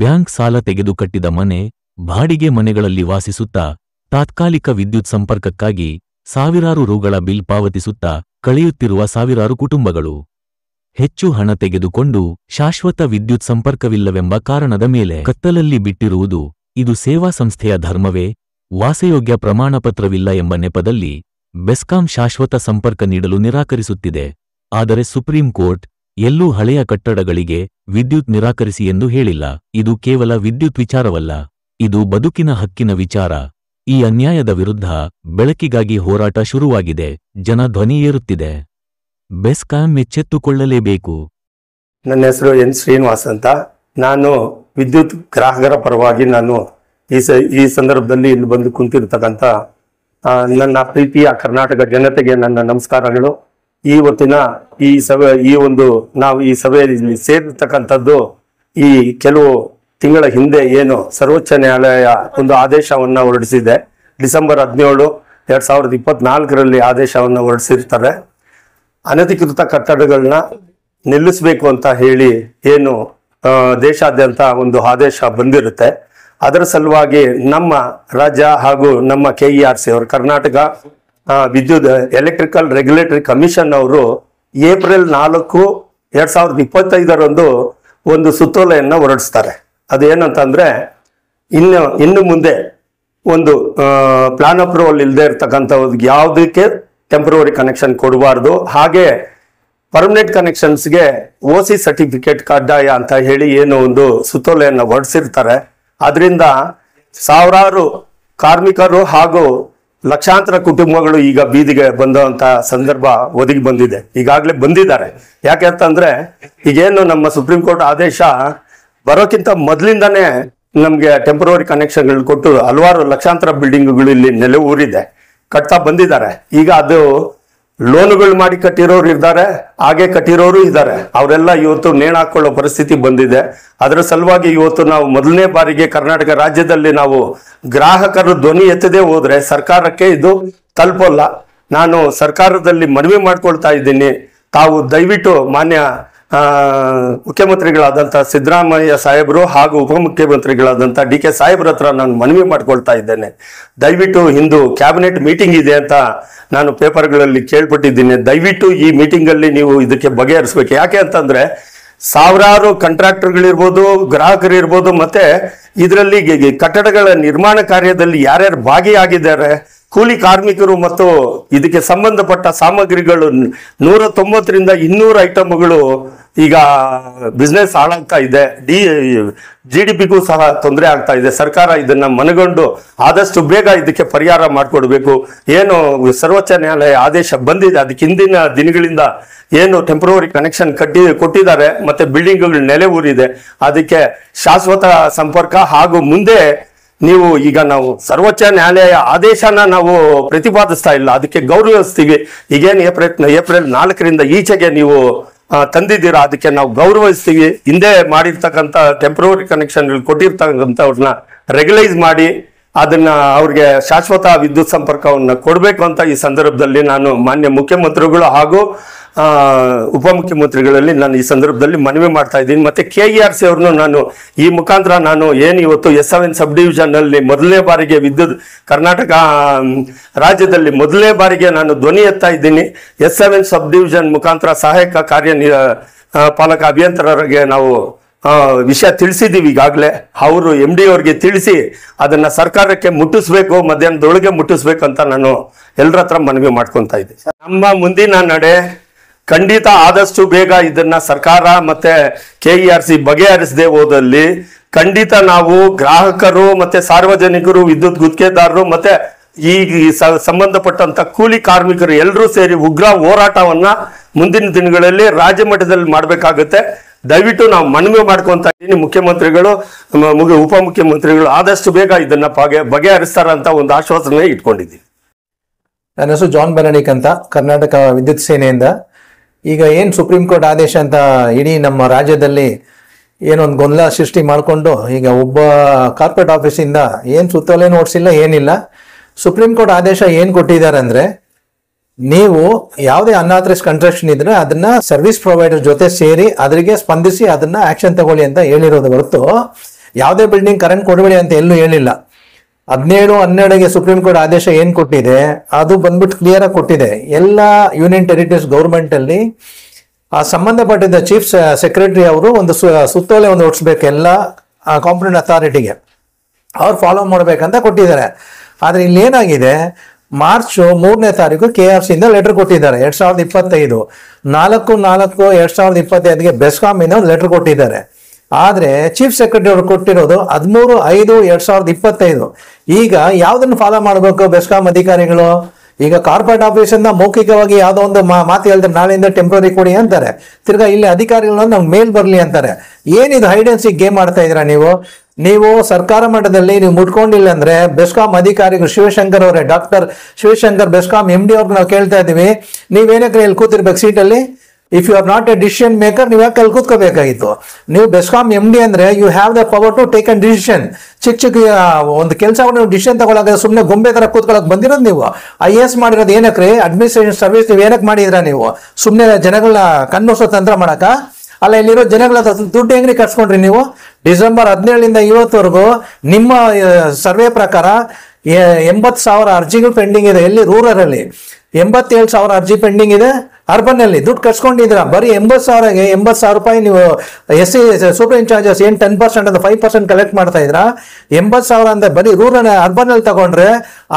Bank ಸಾಲ ತೆಗೆದು ಕಟ್ಟಿದ ಮನೆ, ಬಾಡಿಗೆ ಮನೆಗಳಲ್ಲಿ ವಾಸಿಸುತ್ತಾ ತಾತ್ಕಾಲಿಕ ವಿದ್ಯುತ್ ಸಂಪರ್ಕಕ್ಕಾಗಿ ಸಾವಿರಾರು ರುಗಳ ಬಿಲ್ ಪಾವತಿಸುತ್ತಾ ಕಳೆಯುತ್ತಿರುವ ಸಾವಿರಾರು ಕುಟುಂಬಗಳು. ಹೆಚ್ಚು ಹಣ ತೆಗೆದುಕೊಂಡು ಶಾಶ್ವತ ವಿದ್ಯುತ್ ಸಂಪರ್ಕವಿಲ್ಲವೆಂಬ ಕಾರಣದ ಮೇಲೆ ಕತ್ತಲಲ್ಲಿ ಬಿಟ್ಟಿರುವುದು ಇದು ಸೇವಾ ಸಂಸ್ಥೆಯ ಧರ್ಮವೇ? ವಾಸಯೋಗ್ಯ ಪ್ರಮಾಣಪತ್ರವಿಲ್ಲ ಎಂಬ ನೆಪದಲ್ಲಿ ಬೆಸ್ಕಾಂ ಶಾಶ್ವತ ಸಂಪರ್ಕ ನೀಡಲು ನಿರಾಕರಿಸುತ್ತಿದೆ. ಆದರೆ ಸುಪ್ರೀಂ ಕೋರ್ಟ್ ಎಲ್ಲೂ ಹಳೆಯ ಕಟ್ಟಡಗಳಿಗೆ ವಿದ್ಯುತ್ ನಿರಾಕರಿಸಿ ಎಂದು ಹೇಳಿಲ್ಲ. ಇದು ಕೇವಲ ವಿದ್ಯುತ್ ವಿಚಾರವಲ್ಲ, ಇದು ಬದುಕಿನ ಹಕ್ಕಿನ ವಿಚಾರ. ಈ ಅನ್ಯಾಯದ ವಿರುದ್ಧ ಬೆಳಕಿಗಾಗಿ ಹೋರಾಟ ಶುರುವಾಗಿದೆ. ಜನ ಧ್ವನಿ ಏರುತ್ತಿದೆ. ಬೆಸ್ಕಾಂ ಎಚ್ಚೆತ್ತುಕೊಳ್ಳಲೇಬೇಕು. ನನ್ನ ಹೆಸರು ಎನ್ ಶ್ರೀನಿವಾಸ್ ಅಂತ. ನಾನು ವಿದ್ಯುತ್ ಗ್ರಾಹಕರ ಪರವಾಗಿ ನಾನು ಈ ಸಂದರ್ಭದಲ್ಲಿ ಇಲ್ಲಿ ಬಂದು ಕುಂತಿರ್ತಕ್ಕಂಥ ನನ್ನ ಪ್ರೀತಿಯ ಕರ್ನಾಟಕ ಜನತೆಗೆ ನನ್ನ ನಮಸ್ಕಾರಗಳು. ಇವತ್ತಿನ ನಾವು ಈ ಸಭೆಯಲ್ಲಿ ಸೇರಿರ್ತಕ್ಕಂಥದ್ದು ಈ ಕೆಲವು ತಿಂಗಳ ಹಿಂದೆ ಏನು ಸರ್ವೋಚ್ಚ ನ್ಯಾಯಾಲಯ ಒಂದು ಆದೇಶವನ್ನ ಹೊರಡಿಸಿದೆ. ಡಿಸೆಂಬರ್ 17, 2024 ಆದೇಶವನ್ನು ಹೊರಡಿಸಿರ್ತಾರೆ. ಅನಧಿಕೃತ ಕಟ್ಟಡಗಳನ್ನ ನಿಲ್ಲಿಸಬೇಕು ಅಂತ ಹೇಳಿ ಏನು ದೇಶಾದ್ಯಂತ ಒಂದು ಆದೇಶ ಬಂದಿರುತ್ತೆ. ಅದರ ಸಲುವಾಗಿ ನಮ್ಮ ರಾಜ್ಯ ಹಾಗೂ ನಮ್ಮ KERC ಅವರು, ಕರ್ನಾಟಕ ವಿದ್ಯುತ್ ಎಲೆಕ್ಟ್ರಿಕಲ್ ರೆಗ್ಯುಲೇಟರಿ ಕಮಿಷನ್ ಅವರು ಏಪ್ರಿಲ್ 4, 2025 ಒಂದು ಸುತ್ತೋಲೆಯನ್ನು ಹೊರಡಿಸ್ತಾರೆ. ಅದೇನಂತಂದ್ರೆ ಇನ್ನು ಮುಂದೆ ಒಂದು ಪ್ಲಾನ್ ಅಪ್ರೂವಲ್ ಇಲ್ಲದೆ ಇರ್ತಕ್ಕಂಥ ಯಾವುದಕ್ಕೆ ಟೆಂಪ್ರವರಿ ಕನೆಕ್ಷನ್ ಕೊಡಬಾರ್ದು. ಹಾಗೆ ಪರ್ಮನೆಂಟ್ ಕನೆಕ್ಷನ್ಸ್ಗೆ OC ಸರ್ಟಿಫಿಕೇಟ್ ಕಡ್ಡಾಯ ಅಂತ ಹೇಳಿ ಏನು ಒಂದು ಸುತ್ತೋಲೆಯನ್ನು ಹೊರಡಿಸಿರ್ತಾರೆ. ಅದರಿಂದ ಸಾವಿರಾರು ಕಾರ್ಮಿಕರು ಹಾಗೂ ಲಕ್ಷಾಂತರ ಕುಟುಂಬಗಳು ಈಗ ಬೀದಿಗೆ ಬಂದಂತ ಸಂದರ್ಭ ಒದಗಿ ಬಂದಿದೆ. ಈಗಾಗಲೇ ಬಂದಿದ್ದಾರೆ. ಯಾಕೆ ಅಂತಂದ್ರೆ ಈಗೇನು ನಮ್ಮ ಸುಪ್ರೀಂ ಕೋರ್ಟ್ ಆದೇಶ ಬರೋಕ್ಕಿಂತ ಮೊದಲಿಂದಾನೇ ನಮ್ಗೆ ಟೆಂಪ್ರವರಿ ಕನೆಕ್ಷನ್ಗಳು ಕೊಟ್ಟು ಹಲವಾರು ಲಕ್ಷಾಂತರ ಬಿಲ್ಡಿಂಗ್ಗಳು ಇಲ್ಲಿ ನೆಲೆ ಊರಿದೆ, ಕಟ್ತಾ ಬಂದಿದ್ದಾರೆ. ಈಗ ಅದು ಲೋನುಗಳು ಮಾಡಿ ಕಟ್ಟಿರೋರು ಇದ್ದಾರೆ, ಹಾಗೆ ಕಟ್ಟಿರೋರು ಇದ್ದಾರೆ. ಅವರೆಲ್ಲ ಇವತ್ತು ನೇಣಾಕೊಳ್ಳೋ ಪರಿಸ್ಥಿತಿ ಬಂದಿದೆ. ಅದರ ಸಲುವಾಗಿ ಇವತ್ತು ನಾವು ಮೊದಲನೇ ಬಾರಿಗೆ ಕರ್ನಾಟಕ ರಾಜ್ಯದಲ್ಲಿ ನಾವು ಗ್ರಾಹಕರು ಧ್ವನಿ ಎತ್ತದೇ ಹೋದ್ರೆ ಸರ್ಕಾರಕ್ಕೆ ಇದು ತಲುಪಲ್ಲ. ನಾನು ಸರ್ಕಾರದಲ್ಲಿ ಮನವಿ ಮಾಡ್ಕೊಳ್ತಾ ಇದ್ದೀನಿ, ತಾವು ದಯವಿಟ್ಟು ಮಾನ್ಯ ಮುಖ್ಯಮಂತ್ರಿಗಳಾದಂಥ ಸಿದ್ದರಾಮಯ್ಯ ಸಾಹೇಬರು ಹಾಗೂ ಉಪಮುಖ್ಯಮಂತ್ರಿಗಳಾದಂಥ DK ಸಾಹೇಬ್ರ ಹತ್ರ ನಾನು ಮನವಿ ಮಾಡ್ಕೊಳ್ತಾ ಇದ್ದೇನೆ. ದಯವಿಟ್ಟು ಇಂದು ಕ್ಯಾಬಿನೆಟ್ ಮೀಟಿಂಗ್ ಇದೆ ಅಂತ ನಾನು ಪೇಪರ್ಗಳಲ್ಲಿ ಕೇಳ್ಪಟ್ಟಿದ್ದೀನಿ. ದಯವಿಟ್ಟು ಈ ಮೀಟಿಂಗ್ ಅಲ್ಲಿ ನೀವು ಇದಕ್ಕೆ ಬಗೆಹರಿಸ್ಬೇಕು. ಯಾಕೆ ಅಂತಂದ್ರೆ ಸಾವಿರಾರು ಕಾಂಟ್ರಾಕ್ಟರ್ಗಳಿರ್ಬೋದು, ಗ್ರಾಹಕರಿರ್ಬೋದು, ಮತ್ತೆ ಇದರಲ್ಲಿ ಕಟ್ಟಡಗಳ ನಿರ್ಮಾಣ ಕಾರ್ಯದಲ್ಲಿ ಯಾರ್ಯಾರು ಭಾಗಿಯಾಗಿದ್ದಾರೆ, ಕೂಲಿ ಕಾರ್ಮಿಕರು ಮತ್ತು ಇದಕ್ಕೆ ಸಂಬಂಧಪಟ್ಟ ಸಾಮಗ್ರಿಗಳು 190ರಿಂದ 200 ಐಟಮ್ಗಳು ಈಗ ಬಿಸ್ನೆಸ್ ಹಾಳಾಗ್ತಾ ಇದೆ. GDPಗೂ ಸಹ ತೊಂದರೆ ಆಗ್ತಾ ಇದೆ. ಸರ್ಕಾರ ಇದನ್ನ ಮನಗಂಡು ಆದಷ್ಟು ಬೇಗ ಇದಕ್ಕೆ ಪರಿಹಾರ ಮಾಡಿಕೊಡ್ಬೇಕು. ಏನು ಸರ್ವೋಚ್ಚ ನ್ಯಾಯಾಲಯ ಆದೇಶ ಬಂದಿದೆ, ಅದಕ್ಕೆ ಹಿಂದಿನ ದಿನಗಳಿಂದ ಏನು ಟೆಂಪ್ರವರಿ ಕನೆಕ್ಷನ್ ಕೊಟ್ಟಿದ್ದಾರೆ, ಮತ್ತೆ ಬಿಲ್ಡಿಂಗ್ಗಳು ನೆಲೆ ಊರಿದೆ, ಅದಕ್ಕೆ ಶಾಶ್ವತ ಸಂಪರ್ಕ ಹಾಗೂ ಮುಂದೆ ನೀವು ಈಗ ನಾವು ಸರ್ವೋಚ್ಚ ನ್ಯಾಯಾಲಯ ಆದೇಶನ ನಾವು ಪ್ರತಿಪಾದಿಸ್ತಾ ಇಲ್ಲ, ಅದಕ್ಕೆ ಗೌರವಿಸ್ತೀವಿ. ಈಗೇನು ಏಪ್ರಿಲ್ 4 ಈಚೆಗೆ ನೀವು ತಂದಿದ್ದೀರಾ, ಅದಕ್ಕೆ ನಾವು ಗೌರವಿಸ್ತೀವಿ. ಹಿಂದೆ ಮಾಡಿರ್ತಕ್ಕಂಥ ಟೆಂಪ್ರವರಿ ಕನೆಕ್ಷನ್ ಕೊಟ್ಟಿರ್ತಕ್ಕಂಥವ್ರನ್ನ ರೆಗ್ಯುಲೈಸ್ ಮಾಡಿ ಅದನ್ನ ಅವ್ರಿಗೆ ಶಾಶ್ವತ ವಿದ್ಯುತ್ ಸಂಪರ್ಕವನ್ನು ಕೊಡಬೇಕು ಅಂತ ಈ ಸಂದರ್ಭದಲ್ಲಿ ನಾನು ಮಾನ್ಯ ಮುಖ್ಯಮಂತ್ರಿಗಳು ಹಾಗೂ ಉಪಮುಖ್ಯಮಂತ್ರಿಗಳಲ್ಲಿ ನಾನು ಈ ಸಂದರ್ಭದಲ್ಲಿ ಮನವಿ ಮಾಡ್ತಾ ಇದ್ದೀನಿ. ಮತ್ತೆ KERC ಅವ್ರನ್ನು ನಾನು ಈ ಮುಖಾಂತರ ನಾನು ಏನು ಇವತ್ತು S7 ಸಬ್ ಡಿವಿಷನ್ ಅಲ್ಲಿ ಮೊದಲನೇ ಬಾರಿಗೆ ವಿದ್ಯುತ್ ಕರ್ನಾಟಕ ರಾಜ್ಯದಲ್ಲಿ ಮೊದಲನೇ ಬಾರಿಗೆ ನಾನು ಧ್ವನಿ ಎತ್ತಾ ಇದ್ದೀನಿ. S7 ಸಬ್ ಡಿವಿಷನ್ ಮುಖಾಂತರ ಸಹಾಯಕ ಪಾಲಕ ಅಭಿಯಂತರರಿಗೆ ನಾವು ವಿಷಯ ತಿಳಿಸಿದ್ದೀವಿ. ಈಗಾಗಲೇ ಅವರು MD ಅವ್ರಿಗೆ ತಿಳಿಸಿ ಅದನ್ನ ಸರ್ಕಾರಕ್ಕೆ ಮುಟ್ಟಿಸ್ಬೇಕು, ಮಧ್ಯಾಹ್ನದೊಳಗೆ ಮುಟ್ಟಿಸ್ಬೇಕು ಅಂತ ನಾನು ಎಲ್ಲರ ಹತ್ರ ಮನವಿ ಮಾಡ್ಕೊಂತ ಇದ್ದೆ. ನಮ್ಮ ಮುಂದಿನ ನಡೆ ಖಂಡಿತ ಆದಷ್ಟು ಬೇಗ ಇದನ್ನ ಸರ್ಕಾರ ಮತ್ತೆ KERC ಬಗೆಹರಿಸದೆ ಹೋದಲ್ಲಿ ಖಂಡಿತ ನಾವು ಗ್ರಾಹಕರು ಮತ್ತೆ ಸಾರ್ವಜನಿಕರು, ವಿದ್ಯುತ್ ಗುತ್ತಿಗೆದಾರರು ಮತ್ತೆ ಈ ಸಂಬಂಧಪಟ್ಟಂತ ಕೂಲಿ ಕಾರ್ಮಿಕರು ಎಲ್ಲರೂ ಸೇರಿ ಉಗ್ರ ಹೋರಾಟವನ್ನ ಮುಂದಿನ ದಿನಗಳಲ್ಲಿ ರಾಜ್ಯ ಮಟ್ಟದಲ್ಲಿ ಮಾಡಬೇಕಾಗುತ್ತೆ. ದಯವಿಟ್ಟು ನಾವು ಮನವಿ ಮಾಡ್ಕೊಂತ ಇದ್ದೀನಿ. ಮುಖ್ಯಮಂತ್ರಿಗಳು, ಉಪಮುಖ್ಯಮಂತ್ರಿಗಳು ಆದಷ್ಟು ಬೇಗ ಇದನ್ನ ಬಗೆಹರಿಸ್ತಾರಂತ ಒಂದು ಆಶ್ವಾಸನೆ ಇಟ್ಕೊಂಡಿದ್ದೀವಿ. ನನ್ನ ಹೆಸರು ಜಾನ್ ಬೆನಡಿಕ್ ಅಂತ, ಕರ್ನಾಟಕ ವಿದ್ಯುತ್ ಸೇನೆಯಿಂದ. ಈಗ ಏನು ಸುಪ್ರೀಂ ಕೋರ್ಟ್ ಆದೇಶ ಅಂತ ಇಡೀ ನಮ್ಮ ರಾಜ್ಯದಲ್ಲಿ ಏನೊಂದು ಗೊಂದಲ ಸೃಷ್ಟಿ ಮಾಡಿಕೊಂಡು ಈಗ ಒಬ್ಬ ಕಾರ್ಪೊರೇಟ್ ಆಫೀಸಿಂದ ಏನು ಸುತ್ತೋಲೆನೂ ಓಡಿಸಿಲ್ಲ, ಏನಿಲ್ಲ. ಸುಪ್ರೀಂ ಕೋರ್ಟ್ ಆದೇಶ ಏನು ಕೊಟ್ಟಿದ್ದಾರೆ ಅಂದರೆ, ನೀವು ಯಾವುದೇ ಅನ್ಆಥರೈಸ್ಡ್ ಕನ್ಸ್ಟ್ರಕ್ಷನ್ ಇದ್ರೆ ಅದನ್ನ ಸರ್ವಿಸ್ ಪ್ರೊವೈಡರ್ ಜೊತೆ ಸೇರಿ ಅದರಿಗೆ ಸ್ಪಂದಿಸಿ ಅದನ್ನ ಆಕ್ಷನ್ ತಗೊಳ್ಳಿ ಅಂತ ಹೇಳಿರೋದು ಹೊರತು ಯಾವುದೇ ಬಿಲ್ಡಿಂಗ್ ಕರೆಂಟ್ ಕೊಡಬೇಡಿ ಅಂತ ಎಲ್ಲೂ ಹೇಳಿಲ್ಲ. 17/12ಗೆ ಸುಪ್ರೀಂ ಕೋರ್ಟ್ ಆದೇಶ ಏನು ಕೊಟ್ಟಿದೆ ಅದು ಬಂದ್ಬಿಟ್ಟು ಕ್ಲಿಯರ್ ಆಗಿ ಕೊಟ್ಟಿದೆ. ಎಲ್ಲ ಯೂನಿಯನ್ ಟೆರಿಟರೀಸ್ ಗೌರ್ಮೆಂಟ್ ಅಲ್ಲಿ ಆ ಸಂಬಂಧಪಟ್ಟಿದ್ದ ಚೀಫ್ ಸೆಕ್ರೆಟರಿ ಅವರು ಒಂದು ಸುತ್ತೋಲೆ ಒಂದು ಹೊಡಿಸ್ಬೇಕು ಎಲ್ಲ ಕಾಂಪಿಟೆಂಟ್ ಅಥಾರಿಟಿಗೆ, ಅವ್ರು ಫಾಲೋ ಮಾಡ್ಬೇಕಂತ ಕೊಟ್ಟಿದ್ದಾರೆ. ಆದ್ರೆ ಇಲ್ಲಿ ಏನಾಗಿದೆ, ಮಾರ್ಚ್ 3ನೇ ತಾರೀಕು KRC ಇಂದ ಲೆಟರ್ ಕೊಟ್ಟಿದ್ದಾರೆ 2025 4/4/2025ಗೆ ಬೆಸ್ಕಾಂ ಇಂದ ಒಂದು ಲೆಟರ್ ಕೊಟ್ಟಿದ್ದಾರೆ. ಆದ್ರೆ ಚೀಫ್ ಸೆಕ್ರೆಟರಿ ಅವರು ಕೊಟ್ಟಿರೋದು 13/5/2025. ಈಗ ಯಾವ್ದನ್ನು ಫಾಲೋ ಮಾಡಬೇಕು ಬೆಸ್ಕಾಂ ಅಧಿಕಾರಿಗಳು? ಈಗ ಕಾರ್ಪೊರೇಟ್ ಆಫೀಸ್ ಇಂದ ಮೌಖಿಕವಾಗಿ ಯಾವ್ದೋ ಒಂದು ಮಾತು ಹೇಳಿದ್ರೆ ನಾಳೆಯಿಂದ ಟೆಂಪ್ರರಿ ಕೊಡಿ ಅಂತಾರೆ, ತಿರ್ಗಾ ಇಲ್ಲಿ ಅಧಿಕಾರಿಗಳು ನಮ್ಗೆ ಮೇಲ್ ಬರ್ಲಿ ಅಂತಾರೆ. ಏನಿದು ಹೈಡ್ ಅಂಡ್ ಸೀಕ್ ಗೇಮ್ ಮಾಡ್ತಾ ಇದ್ದೀರಾ ನೀವು ಸರ್ಕಾರ ಮಟ್ಟದಲ್ಲಿ ನೀವು ಮುಟ್ಕೊಂಡಿಲ್ಲ ಅಂದ್ರೆ ಬೆಸ್ಕಾಂ ಅಧಿಕಾರಿಗಳು ಶಿವಶಂಕರ್ ಅವರೇ, ಡಾಕ್ಟರ್ ಶಿವಶಂಕರ್ ಬೆಸ್ಕಾಂ MD ಅವ್ರಿಗೆ ನಾವು ಕೇಳ್ತಾ ಇದೀವಿ, ನೀವೇನಕ್ಕೆ ಇಲ್ಲಿ ಕೂತಿರ್ಬೇಕು ಸೀಟಲ್ಲಿ? If you are not a decision maker, ನೀವು ಯಾಕೆ ಅಲ್ಲಿ ಕೂತ್ಕೋಬೇಕಾಗಿತ್ತು? ನೀವು ಬೆಸ್ಕಾಂ MD ಅಂದ್ರೆ you have the power to take an decision. ಚಿಕ್ಕ ಒಂದು ಕೆಲಸ ನೀವು ಡಿಸಿಷನ್ ತಗೊಳಕ ಸುಮ್ಮನೆ ಗೊಂಬೆ ತರ ಕೂತ್ಕೊಳಕ್ ಬಂದಿರೋದು ನೀವು. IAS ಮಾಡಿರೋದು ಏನಕ್ರಿ? ಅಡ್ಮಿನಿಸ್ಟ್ರೇಷನ್ ಸರ್ವಿಸ್ ನೀವು ಏನಕ್ಕೆ ಮಾಡಿದ್ರ? ನೀವು ಸುಮ್ಮನೆ ಜನಗಳನ್ನ ಕಣ್ಣೋಸೋ ತಂತ್ರ ಮಾಡಕ ಅಲ್ಲ, ಇಲ್ಲಿರೋ ಜನಗಳ ದುಡ್ಡು ಹೆಂಗ್ರಿ ಕಟ್ಸ್ಕೊಂಡ್ರಿ ನೀವು? ಡಿಸೆಂಬರ್ 17ರಿಂದ ಇವತ್ತವರೆಗೂ ನಿಮ್ಮ ಸರ್ವೆ ಪ್ರಕಾರ 80,000 ಅರ್ಜಿಗಳು ಪೆಂಡಿಂಗ್ ಇದೆ. ಎಲ್ಲಿ? ರೂರಲ್ ಅಲ್ಲಿ 87,000 ಅರ್ಜಿ ಪೆಂಡಿಂಗ್ ಇದೆ. ಅರ್ಬನ್ ಅಲ್ಲಿ ದುಡ್ಡು ಕಟ್ಸ್ಕೊಂಡಿದ್ರ ಬರೀ 80,000ಗೆ 80,000 ರೂಪಾಯಿ ನೀವು SC ಸೂಪರ್ ಚಾರ್ಜಸ್ ಏನು 10% ಅಂತ 5% ಕಲೆಕ್ಟ್ ಮಾಡ್ತಾ ಇದ್ರ. 80,000 ಅಂತ ಬರೀ ರೂರಲ್ ಅರ್ಬನ್ ಅಲ್ಲಿ ತಗೊಂಡ್ರೆ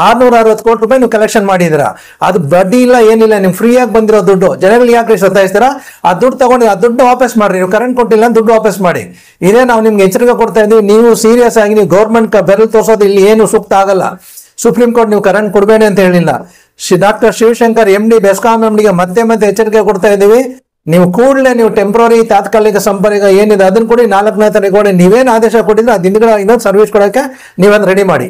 660 ಕೋಟಿ ರೂಪಾಯಿ ನೀವು ಕಲೆಕ್ಷನ್ ಮಾಡಿದ್ರ. ಅದು ಬಡ್ಡಿ ಇಲ್ಲ ಏನಿಲ್ಲ, ನಿಮ್ ಫ್ರೀ ಆಗಿ ಬಂದಿರೋ ದುಡ್ಡು ಜನಗಳಿಗೆ ಯಾಕೆ ಸತಾಯಿಸ್ತೀರಾ? ಆ ದುಡ್ಡು ತಗೊಂಡು ಆ ದುಡ್ಡು ವಾಪಸ್ ಮಾಡ್ರಿ. ನೀವು ಕರೆಂಟ್ ಕೊಟ್ಟಿಲ್ಲ ದುಡ್ಡು ವಾಪಸ್ ಮಾಡಿ. ಇದೇ ನಾವು ನಿಮ್ಗೆ ಎಚ್ಚರಿಕೆ ಕೊಡ್ತಾ ಇದೀವಿ. ನೀವು ಸೀರಿಯಸ್ ಆಗಿ ನೀವು ಗೌರ್ಮೆಂಟ್ ಬೆರಳು ತೋರಿಸೋದು ಇಲ್ಲಿ ಏನು ಸೂಕ್ತ ಆಗಲ್ಲ. ಸುಪ್ರೀಂ ಕೋರ್ಟ್ ನೀವು ಕರೆಂಟ್ ಕೊಡಬೇಡಿ ಅಂತ ಹೇಳಿಲ್ಲ. ಡಾಕ್ಟರ್ ಶಿವಶಂಕರ್ MD ಬೆಸ್ಕಾಂ MDಗೆ ಮತ್ತೆ ಎಚ್ಚರಿಕೆ ಕೊಡ್ತಾ ಇದ್ದೀವಿ. ನೀವು ಕೂಡಲೇ ನೀವು ಟೆಂಪ್ರರಿ ತಾತ್ಕಾಲಿಕ ಸಂಪರ್ಕ ಏನಿದೆ ಅದನ್ನ ಕೊಡಿ. 4ನೇ ತಾರೀಕು ನೀವೇನು ಆದೇಶ ಕೊಟ್ಟಿದ್ರೆ ಅದು ಇನ್ನೊಂದು ಸರ್ವಿಸ್ ಕೊಡೋಕೆ ನೀವನ್ನ ರೆಡಿ ಮಾಡಿ.